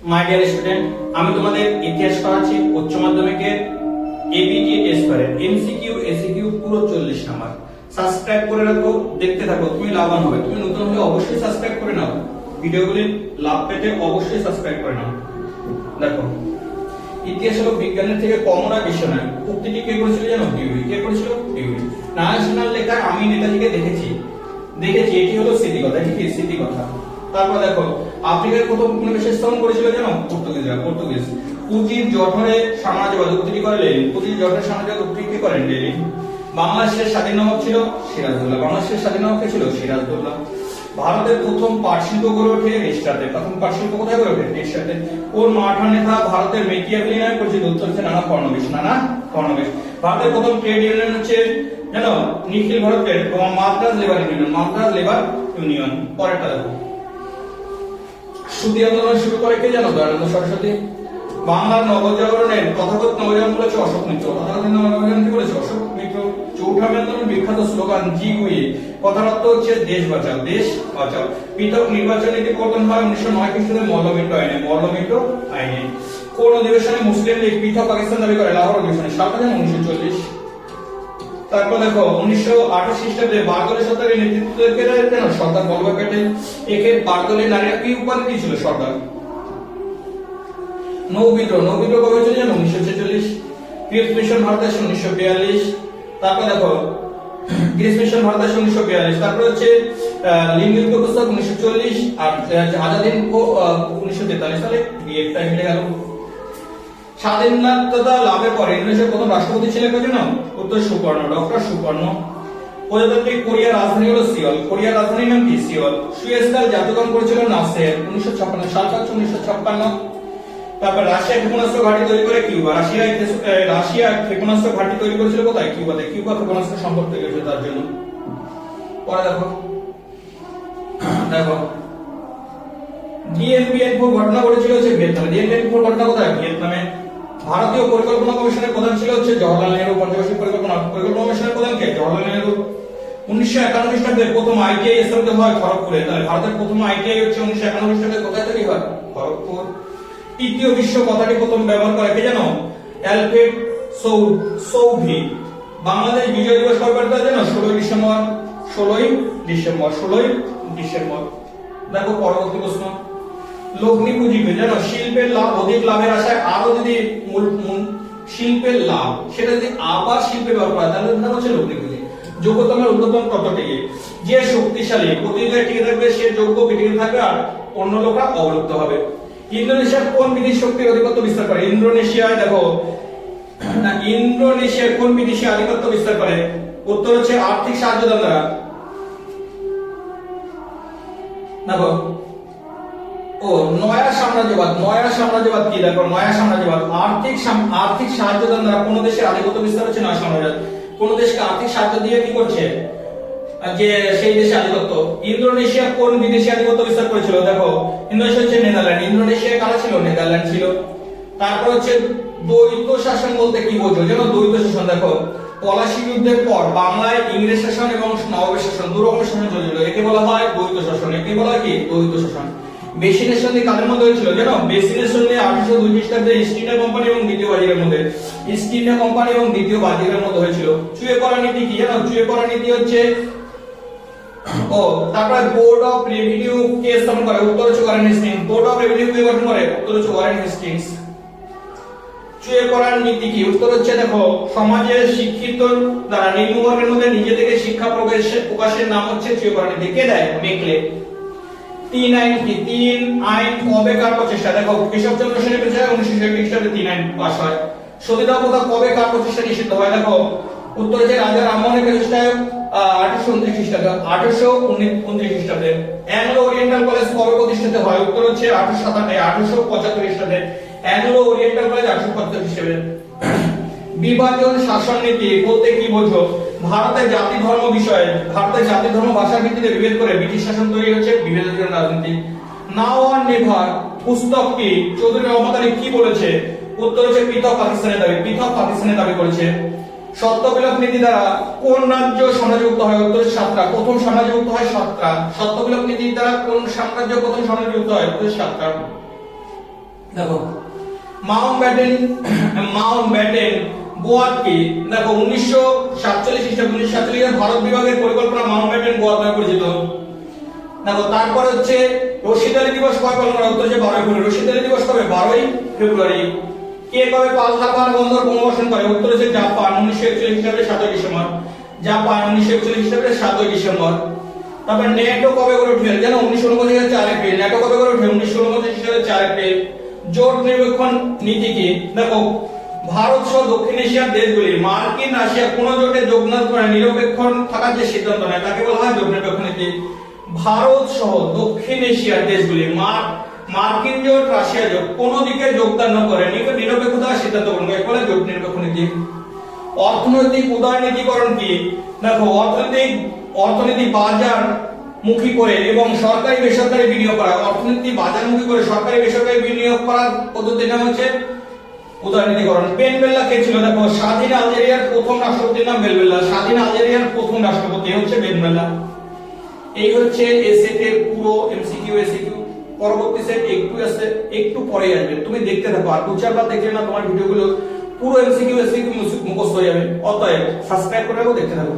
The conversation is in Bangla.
মাই ডিয়ার স্টুডেন্ট, আমি তোমাদের ইতিহাস পড়াচ্ছি উচ্চ মাধ্যমিকের এবিটি টেস্ট পেপারের এমসিকিউ এসিকিউ পুরো 40 নাম্বার। সাবস্ক্রাইব করে রাখো, দেখতে থাকো, তুমি লাভবান হবে। তুমি নতুন হলে অবশ্যই সাবস্ক্রাইব করে নাও, ভিডিওগুলি লাভ পেতে অবশ্যই সাবস্ক্রাইব করে নাও। দেখো, ইতিহাস হলো বিজ্ঞানের থেকে কমন আর বিষয় নয়। উক্তিটি কে করেছিল জানো? ডিউরি। কে করেছিল? ডিউরি। ন্যাশনাল লেখায় আমি নেতাজিকে দেখেছি, এটি হলো স্মৃতিকথা, ঠিক আছে? স্মৃতিকথা। তারপর দেখো, আফ্রিকার প্রথম উপনিবেশের স্থাপন করেছিল জানো? পর্তুগিজ। পুঁজির জঠরে সাম্রাজ্যবাদ উক্তিটি করে লেনিন। পুঁজির জঠরে সাম্রাজ্যবাদ উক্তিটি করেন লেনিন। বাংলাদেশের স্বাধীন নবাব ছিল সিরাজউদ্দৌলা। বাংলাদেশের স্বাধীন নবাব কে ছিল? সিরাজউদ্দৌলা। ভারতের প্রথম পাট শিল্প গড়ে ওঠে রেস্টাতে। প্রথম পাট শিল্প কোথায় গড়ে ওঠে? রেস্টাতে। কোন মারাঠা নেতা ভারতের মেকিয়াভেলি নামে পরিচিত? উত্তর হচ্ছে নানা ফড়নবিশ। ভারতের প্রথম ট্রেড ইউনিয়ন হচ্ছে জানো? নিখিল ভারতের মাদ্রাজ লেবার ইউনিয়ন। পরেরটা দেখো, সুধী আন্দোলন শুরু করে কে জানো? দয়ানন্দ সরস্বতী। বাংলার নবজাগরণের তথাগত নবজাগরণ বলেছে অশোক মিত্র। তথাগত নবজাগরণ কি বলেছে? অশোক মিত্র। চৌঠা মে আন্দোলন বিখ্যাত স্লোগান জি উই, কথার অর্থ হচ্ছে দেশ বাঁচাও, দেশ বাঁচাও। পৃথক নির্বাচন নীতি প্রবর্তন হয় 1909 খ্রিস্টাব্দে মল্লমিত্র আইনে। কোন অধিবেশনে মুসলিম লীগ পৃথক পাকিস্তান দাবি করে? লাহোর অধিবেশনে। সালটা জানো? 1940। তারপর দেখো, 1928 খ্রিস্টাব্দে বারদলের সরকারের নেতৃত্ব কে দেন? সর্দার বল্লভভাই প্যাটেল। একে বারদলের নারীরা কি উপাধি দিয়েছিল? সর্দার। নৌবিদ্রোহ কবে হয়েছিল জানো? 1946। Great mission Bharatvarsha 1942। তারপর দেখো, গ্রেট মিশন ভারতবর্ষ 1942। তারপর হচ্ছে লিঙ্গিক প্রস্তাব 1940 আর আজাদ হিন্দ 1943 সালে। বিয়েটা মিলে গেল। স্বাধীনতা লাভের পরে ইন্দোনেশিয়ার প্রথম রাষ্ট্রপতি ছিলেন কে জানো? উত্তর সুকর্ণ, ডক্টর সুকর্ণ। প্রজাতান্ত্রিক কোরিয়ার রাজধানী হলো সিওল। কোরিয়ার রাজধানীর নাম কি? সিওল। সুয়েজ খাল জাতিকরণ করেছিল নাসের 1956 সালটা হচ্ছে 1956। তারপর রাশিয়া ক্ষেপণাস্ত্র ঘাঁটি তৈরি করে কিউবা। রাশিয়া ক্ষেপণাস্ত্র ঘাঁটি তৈরি করেছিল কোথায়? কিউবাতে। কিউবা ক্ষেপণাস্ত্র সম্পদ তৈরি করেছে তার জন্য। পরে দেখো, ডিএনপিএন-4 ঘটনা ঘটেছিল হচ্ছে ভিয়েতনামে। ডিএনপিএন-4 ঘটনা কোথায়? ভিয়েতনামে। ভারতীয় পরিকল্পনা কমিশনের প্রধান ছিল হচ্ছে জওহরলাল নেহরু। পঞ্চবার্ষিক পরিকল্পনা কমিশনের প্রধান কে? জওহরলাল নেহরু। 1951 খ্রিস্টাব্দে প্রথম আইটিআই স্থাপিত হয় খড়গপুরে। তাহলে ভারতের প্রথম আইটিআই হচ্ছে 1951 খ্রিস্টাব্দে কোথায় তৈরি হয়? খড়গপুর। তৃতীয় বিশ্ব কথাটি প্রথম ব্যবহার করে কে জানো? অ্যালফ্রেড সৌভি। বাংলাদেশ বিজয় দিবস কবে পালিত হয় জানো? 16 ডিসেম্বর। দেখো পরবর্তী প্রশ্ন, লগ্নি পুঁজি জানো? শিল্পের লাভ, অধিক লাভের আশায় আরো যদি শিল্পের লাভ সেটা যদি আবার শিল্পে ব্যবহার করা তাহলে নাম হচ্ছে লগ্নি পুঁজি। যোগ্যতমের উন্নতম তত্ত্বটিকে, যে শক্তিশালী প্রতিযোগিতায় টিকে থাকবে সে যোগ্য টিকে থাকবে আর অন্য লোকরা অবলুপ্ত হবে। ইন্দোনেশিয়ার কোন বিদেশি শক্তির আধিপত্য বিস্তার করে? ইন্দোনেশিয়ায় দেখো, ইন্দোনেশিয়ার কোন বিদেশি আধিপত্য বিস্তার করে? উত্তর হচ্ছে আর্থিক সাহায্য দান দ্বারা। দেখো, নয়া সাম্রাজ্যবাদ কি? দেখো, নয়া সাম্রাজ্যবাদ আর্থিক সাহায্য দান দ্বারা কোন দেশের আধিপত্য বিস্তার হচ্ছে নয়া সাম্রাজ্যবাদ। কোন দেশকে আর্থিক সাহায্য দিয়ে কি করছে? যে সেই দেশে আধিপত্য। ইন্দোনেশিয়া কোন বিদেশি আধিপত্য বিস্তার করেছিল? দেখো, ইন্দোনেশিয়া হচ্ছে নেদারল্যান্ড। ইন্দোনেশিয়া কারা ছিল? নেদারল্যান্ড ছিল। তারপর হচ্ছে দ্বৈত শাসন বলতে কি বোঝো? যেন দ্বৈত শাসন। দেখো, পলাশী যুদ্ধের পর বাংলায় ইংরেজ শাসন এবং নবাবের শাসন দু রকমের শাসন চলেছিল। একে বলা হয় দ্বৈত শাসন। একে বলা হয় কি? দ্বৈত শাসন। বেসিনের সন্ধি কাদের মধ্যে হয়েছিল জানো? বেসিনের সন্ধি 1802 খ্রিস্টাব্দে ইস্ট ইন্ডিয়া কোম্পানি এবং দ্বিতীয় বাজিরার মধ্যে। ইস্ট ইন্ডিয়া কোম্পানি এবং দ্বিতীয় বাজিরার মধ্যে হয়েছিল। চুয়ে পড়া নীতি কি জানো? চুয়ে পড়া নীতি হচ্ছে তারপরে বোর্ড অফ রেভিনিউ কে স্থাপন করে? উত্তর হচ্ছে Warren Hastings. Board of revenue কে গঠন করে? উত্তর হচ্ছে ওয়ারেন হেস্টিংস। চুয়ে পড়ার নীতি কি? উত্তর হচ্ছে দেখো, সমাজের শিক্ষিত দ্বারা নিম্নবর্গের মধ্যে নিজে থেকে শিক্ষা প্রকাশের নাম হচ্ছে চুয়ে পড়া নীতি। কে দেয়? মেকলে। 3 আইন কি? 3 আইন কবে কার প্রচেষ্টা? দেখো, কেশবচন্দ্র সেনের প্রচেষ্টা 1961 খ্রিস্টাব্দে 3 আইন পাস হয়। সতীদাহ প্রথা কবে কার প্রচেষ্টা নিষিদ্ধ হয়? দেখো, উত্তর হচ্ছে রাজা রামমোহনের প্রচেষ্টায় 1829 খ্রিস্টাব্দে। 1829 খ্রিস্টাব্দে। অ্যাংলো ওরিয়েন্টাল কলেজ কবে প্রতিষ্ঠিত হয়? উত্তর হচ্ছে 1875 খ্রিস্টাব্দে। অ্যাংলো ওরিয়েন্টাল কলেজ 1875 খ্রিস্টাব্দে। বিভাজন শাসন নীতি বলতে কি বোঝো? ভারতের জাতি ধর্ম বিষয়ে, ভারতের জাতি ধর্ম ভাষার ভিত্তিতে বিভেদ করে ব্রিটিশ শাসন তৈরি হচ্ছে বিভেদজনক রাজনীতি। নাও আর নেভার পুস্তকটি চৌধুরী রহমত আলী কি বলেছে? উত্তর হচ্ছে পৃথক পাকিস্তানের দাবি করেছে। সত্যবিলোপ নীতি দ্বারা কোন রাজ্য সাম্রাজ্যভুক্ত হয়? উত্তর সাতরা। প্রথম সাম্রাজ্যভুক্ত হয় সাতরা। সত্যবিলোপ নীতি দ্বারা কোন সাম্রাজ্য প্রথম সাম্রাজ্যভুক্ত হয়? উত্তর সাতরা। দেখো মাউন্টব্যাটেন গোয়াকে দেখো 1947 খ্রিস্টাব্দে 1947 ভারত বিভাগের পরিকল্পনা মাউন্টব্যাটেন গোয়া নামে পরিচিত। দেখো তারপর হচ্ছে রশিদ আলী দিবস কবে পালন করা? উত্তর হচ্ছে 12 ফেব্রুয়ারি। রশিদ আলী দিবস কবে? 12 ফেব্রুয়ারি। কে কবে পাল হারবার বন্দর পুনর্বাসন করে? উত্তর হচ্ছে জাপান 1941 খ্রিস্টাব্দে 7 ডিসেম্বর। জাপান 1941 খ্রিস্টাব্দে 7 ডিসেম্বর। তারপর ন্যাটো কবে গড়ে উঠে? জানো 1949 এর 4 এপ্রিল। ন্যাটো কবে গড়ে উঠে? 1949 খ্রিস্টাব্দে 4 এপ্রিল। জোট নিরপেক্ষ নীতি কি? দেখো ভারত সহ দক্ষিণ এশিয়ার দেশগুলি মার্কিন রাশিয়া কোন জোটে যোগ না করে নিরপেক্ষ থাকার যে সিদ্ধান্ত নেয় তাকে বলা হয় জোট নিরপেক্ষ নীতি। ভারত সহ দক্ষিণ এশিয়ার দেশগুলি মার্কিন জোট রাশিয়া জোট কোন দিকে যোগদান না করে নিরপেক্ষ থাকার সিদ্ধান্ত গ্রহণ করে বলে জোট নিরপেক্ষ নীতি। অর্থনৈতিক উদারনীতিকরণ কি? দেখো অর্থনীতি বাজার মুখী করে এবং সরকারি বেসরকারি বিনিয়োগ করা। অর্থনীতি বাজারমুখী করে সরকারি বেসরকারি বিনিয়োগ করার পদ্ধতির নাম হচ্ছে উদারনীতিকরণ। বেন বেল্লা কে ছিল? দেখো স্বাধীন আলজেরিয়ার প্রথম রাষ্ট্রপতির নাম বেন বেল্লা। স্বাধীন আলজেরিয়ার প্রথম রাষ্ট্রপতি হচ্ছে বেন বেল্লা। এই হচ্ছে এই সেটের পুরো এমসিকিউ এসিকিউ। পরবর্তী সেট একটু আছে, একটু পরে আসবে, তুমি দেখতে থাকো। আর 2-4 বার দেখলে না তোমার ভিডিওগুলো পুরো এমসিকিউ এসিকিউ মুখস্থ হয়ে যাবে। অতএব সাবস্ক্রাইব করে রাখো, দেখতে থাকো।